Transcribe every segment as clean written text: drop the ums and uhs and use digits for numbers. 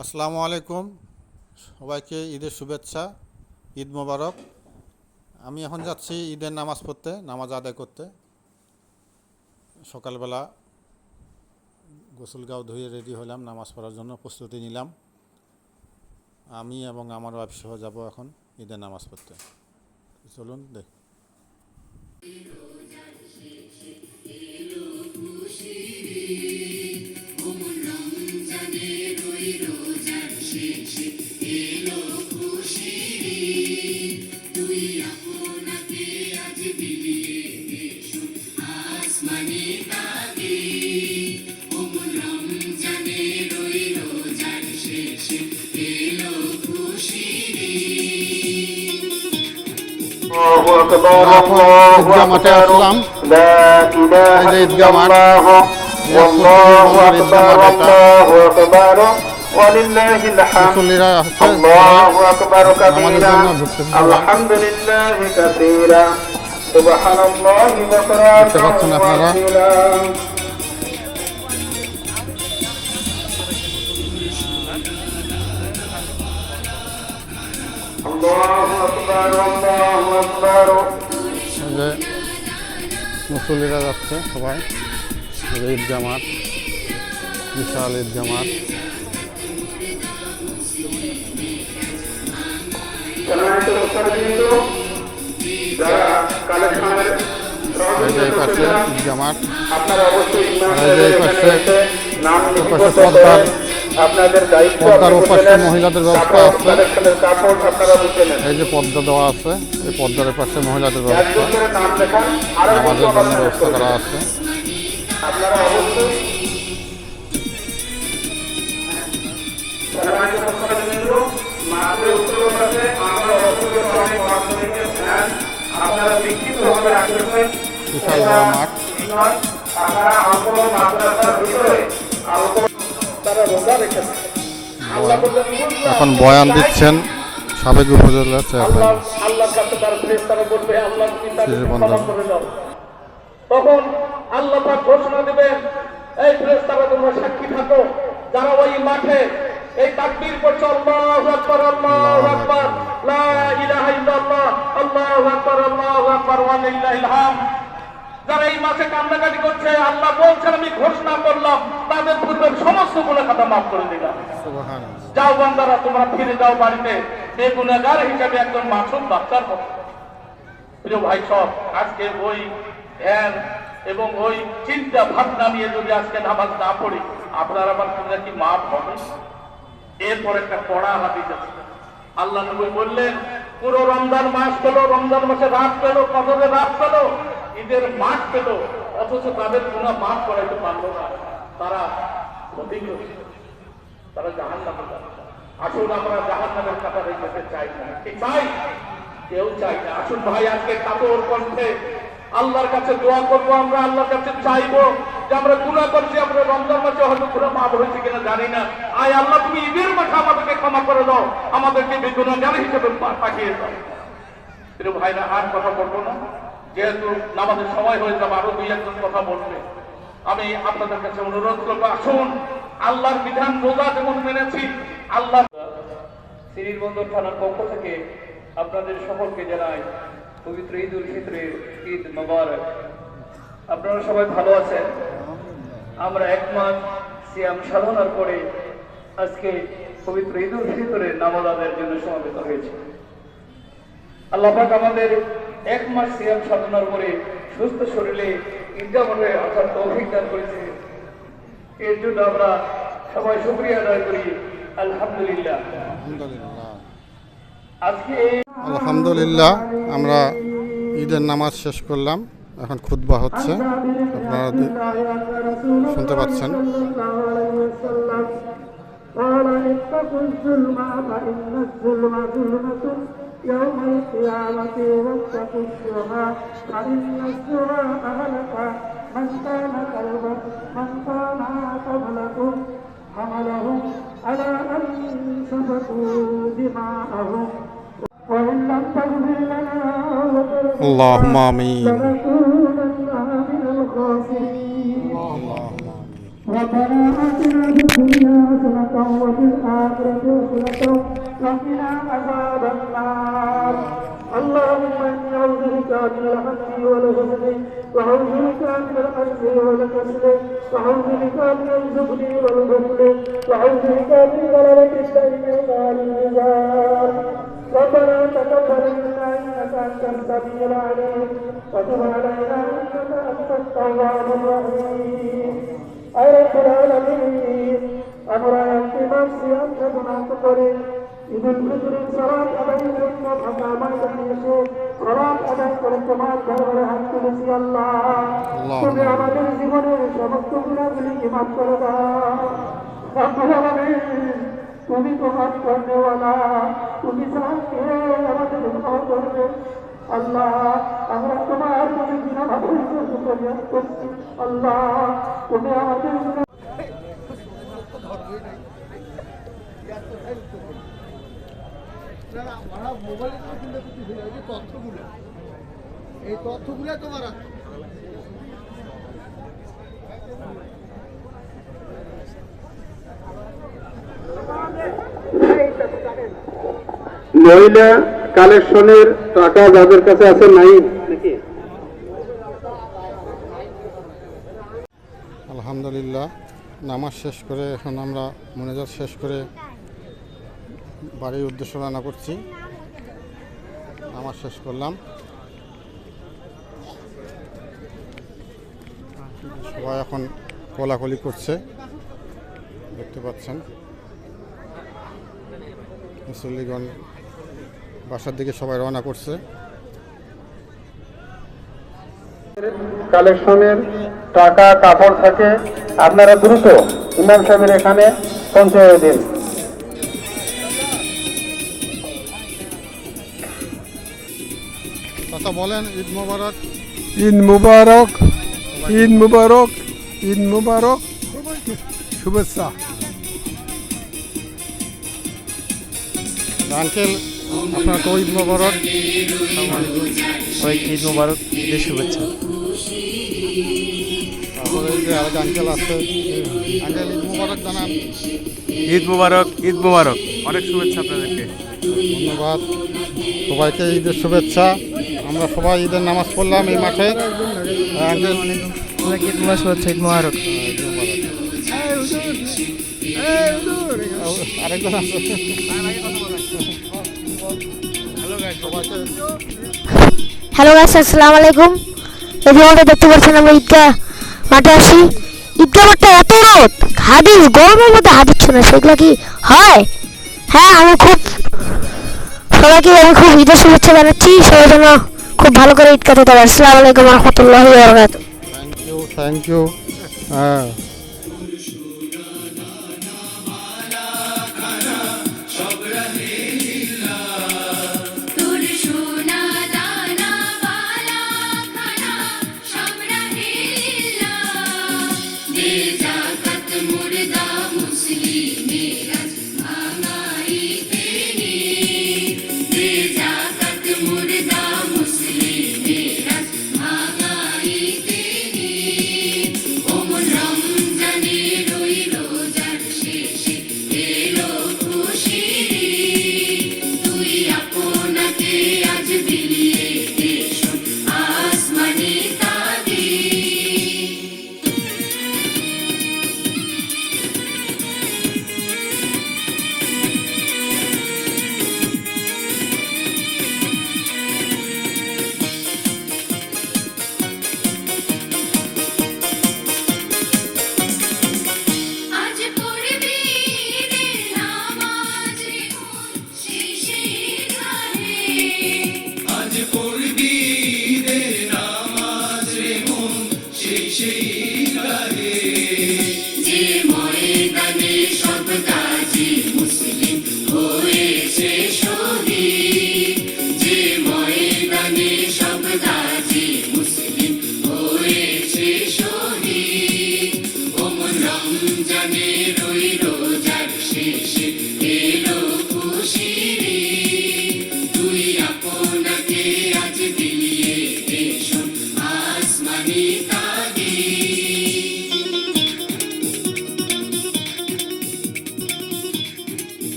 আসসালামু আলাইকুম, সবাইকে ঈদের শুভেচ্ছা। ঈদ মোবারক। আমি এখন যাচ্ছি ঈদের নামাজ পড়তে, নামাজ আদায় করতে। সকালবেলা গোসল গাও ধুয়ে রেডি হলাম, নামাজ পড়ার জন্য প্রস্তুতি নিলাম। আমি এবং আমার ওয়াইফ সহ যাব এখন ঈদের নামাজ পড়তে। চলুন দেখ। ঈদগাহ মাঠে আসলাম। এই যে ঈদগাহ মাঠ, মুসল্লিরা আসছে নামাজের জন্য ঢুকতেছে। দেখতে পাচ্ছেন আপনারা। মুসল্লিরা যাচ্ছে সবাই। ঈদগাহ মাঠ, বিশাল ঈদগাহ মাঠ। এই পাশে ঈদগাহ মাঠ, এই পাশে পদ্মার ওপাশে মহিলাদের ব্যবস্থা আছে। এই যে পদ্মা দেওয়া আছে, এই পদ্মার পাশে মহিলাদের ব্যবস্থা, আমাদের জন্য ব্যবস্থা করা আছে। বিশাল বড় মাঠ। এখন বয়ান দিচ্ছেন সাবেক উপজেলা চেয়ারম্যান। তখন আল্লাহ পাক ঘোষণা দিবেন, এই ফেরেশতারা তোমরা সাক্ষী থাকো, যারা ওই মাঠে এই তাকবীর পড়ছে, আল্লাহু আকবার, আল্লাহু আকবার, লা ইলাহা ইল্লাল্লাহ, আল্লাহু আকবার, আল্লাহু আকবার, ওয়া লিল্লাহিল হামদ। যারা এই মাঠে কান্নাকাটি করছে, আল্লাহ বলছেন আমি ঘোষণা করলাম তাদের পূর্বের সমস্ত গুনাহ খাতা মাফ করে দিলাম। সুবহানাল্লাহ। যাও বান্দারা, তোমরা ফিরে যাও বাড়িতে বেগুনাহগার হিসেবে একজন মাসুম বাচ্চার মতো। প্রিয় ভাই সব, আজকে ওই ধ্যান এবং ওই চিন্তা ভাবনা নিয়ে যদি আজকে নামাজ না পড়ি, আপনার আমার তোমরা কি মাফ হবে? এরপর একটা পড়া হাদিস আছে। আল্লাহ নবী বললেন, পুরো রমজান মাস পেল, রমজান মাসে রাত পেল, কদরের রাত পেল, ঈদের মাস পেল, অথচ তাদের গুনাহ মাফ করাইতে পারলো না। তারা ক্ষতিগ্রস্ত, তারা জাহান্নামে যাবে। আসুন আমরা জাহান্নামের কাতারে যেতে চাই না, কি চাই? কেউ চাই না। আসুন ভাই, আজকে কাতর কণ্ঠে আল্লাহর কাছে দোয়া করবো, আমরা আল্লাহর কাছে চাইবো যে আমরা গুনাহ করছি, আমরা রমজান মাসে হয়তো গুনাহ মাফ হয়েছে কিনা জানি না। আয় আল্লাহ, তুমি ঈদের মাঠে আমাদেরকে ক্ষমা করে দাও, আমাদেরকে বেগুনাহগার হিসেবে পাঠিয়ে দাও। প্রিয় ভাইরা, আর কথা বলবো না, যেহেতু নামাজের সময় হয়ে যাবে, আরো দুই একজন কথা বলবে। আমি আপনাদের কাছে অনুরোধ করবো, আসুন আল্লাহর বিধান রোজা যেমন মেনেছি, আল্লাহ শ্রীবন্দর থানার পক্ষ থেকে আপনাদের সকলকে জানাই পবিত্র ঈদ উল ফিতরের ঈদ মোবারক। আপনারা সবাই ভালো আছেন? আমরা এক মাস সিয়াম সাধনার পরে আজকে পবিত্র ঈদ উল ফিতরের নামাজ আদায়ের জন্য সমবেত হয়েছে। আল্লাহ পাক আমাদের এক মাস সিয়াম সাধনার পরে সুস্থ শরীরে ঈদগাহ মাঠে আসার তৌফিক দান করেছে। এর জন্য আমরা সবাই শুকরিয়া আদায় করি, আলহামদুলিল্লাহ। আজকে আলহামদুলিল্লাহ, আমরা ঈদের নামাজ শেষ করলাম, এখন খুতবা হচ্ছে, আপনারা শুনতে পাচ্ছেন। يوم القيامة واتقوا الشبهة فإن الشبهة أهلك من كان قبلكم حملهم على أن سفكوا دماءهم وإن لم تغفر لنا اللهم آمين. لنكونن من الخاسرين. اللهم آمين. ربنا آتنا في الدنيا حسنة وفي الآخرة حسنة وقنا عذاب النار اللهم إني أعوذ بك من الهم والحزن وأعوذ بك من العجز والكسل وأعوذ بك من الجبن والبخل وأعوذ بك من غلبة الدين والجبال ربنا تقبل منا إنك أنت السميع العليم وتب علينا إنك أنت التواب الرحيم أي رب العالمين أمرنا في نفسي أن تكون قريب ঈদ উল ফিতরের সালাত আদায় করে ঢাকা ময়দানে এসে সালাত আদায় করে তোমার দরবারে হাত তুলেছি আল্লাহ তুমি আমাদের জীবনের সমস্ত গুনাহগুলিকে মাফ করে দাও রব্বুল আলামিন তুমি তো মাফ করনেওয়ালা তুমি ছাড়া কে আমাদের ক্ষমা করবে আল্লাহ আমরা তোমার কাছে বিনা ভাবের জন্য ফরিয়াদ করছি আল্লাহ তুমি আমাদের মোবাইলে তথ্যগুলো এই তথ্যগুলো তোমার মহিলা কালেকশনের টাকা যাদের কাছে আছে নাই নাকি আলহামদুলিল্লাহ নামাজ শেষ করে এখন আমরা মোনাজাত শেষ করে বাড়ির উদ্দেশ্যে রান্না করছি। নামাজ শেষ করলাম, সবাই এখন কোলাকুলি করছে, দেখতে পাচ্ছেন। মুসল্লিগণ বাসার দিকে সবাই রওনা করছে। কালেকশনের টাকা কাপড় থাকে আপনারা দ্রুত ইমাম সাহেবের এখানে পৌঁছে দিন। কথা বলেন, ঈদ মোবারক। ঈদ মুবারক, ঈদ মুবারক, ঈদ মুবারক, শুভেচ্ছা। আঙ্কেল আপনার তো ঈদ মোবারক। সবাইকে ঈদ মোবারক, ঈদের শুভেচ্ছা। তারপরে এই যে আরেক আঙ্কেল আছে, আঙ্কেল ঈদ মোবারক জানান। ঈদ মোবারক, ঈদ মোবারক, অনেক শুভেচ্ছা আপনাদেরকে। ধন্যবাদ সবাইকে, ঈদের শুভেচ্ছা। আমরা সবাই ঈদের নামাজ পড়লাম এই মাঠে। আঙ্কেল সবাইকে ঈদ মোবারক, শুভেচ্ছা, ঈদ মোবারক। আরেকজন আছে। হ্যালো গাইস, আসসালামু আলাইকুম। এই ভিডিওটা দেখতে পাচ্ছেন আমরা ঈদগাহ মাঠে আসি। ঈদগাহ মাঠটা এত রোদ, হাদিস গরমের মধ্যে হাদিস শোনা, সেগুলো কি হয়? হ্যাঁ, আমি খুব ঈদের শুভেচ্ছা জানাচ্ছি। সবাই যেন খুব ভালো করে ঈদ কাটাতে পারে। আসসালামু আলাইকুম ওয়া রাহমাতুল্লাহি ওয়া বারাকাতুহু। Thank you. হ্যাঁ,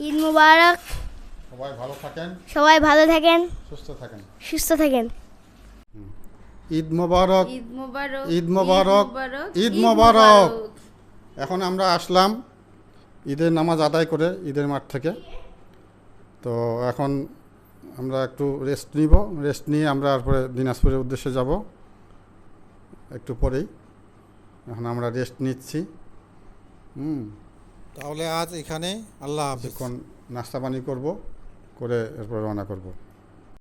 ঈদ মুবারক। সবাই ভালো থাকেন, সবাই ভালো থাকেন, সুস্থ থাকেন। সুস্থ থাকেন। ঈদ মোবারক, ঈদ মোবারক, ঈদ মোবারক, ঈদ মোবারক। এখন আমরা আসলাম ঈদের নামাজ আদায় করে ঈদের মাঠ থেকে। তো এখন আমরা একটু রেস্ট নিব, রেস্ট নিয়ে আমরা তারপরে দিনাজপুরের উদ্দেশ্যে যাব একটু পরেই। এখন আমরা রেস্ট নিচ্ছি। তাহলে আজ এখানে আল্লাহ হাফেজ। এখন নাস্তা পানি করব, করে এরপর রওনা করব।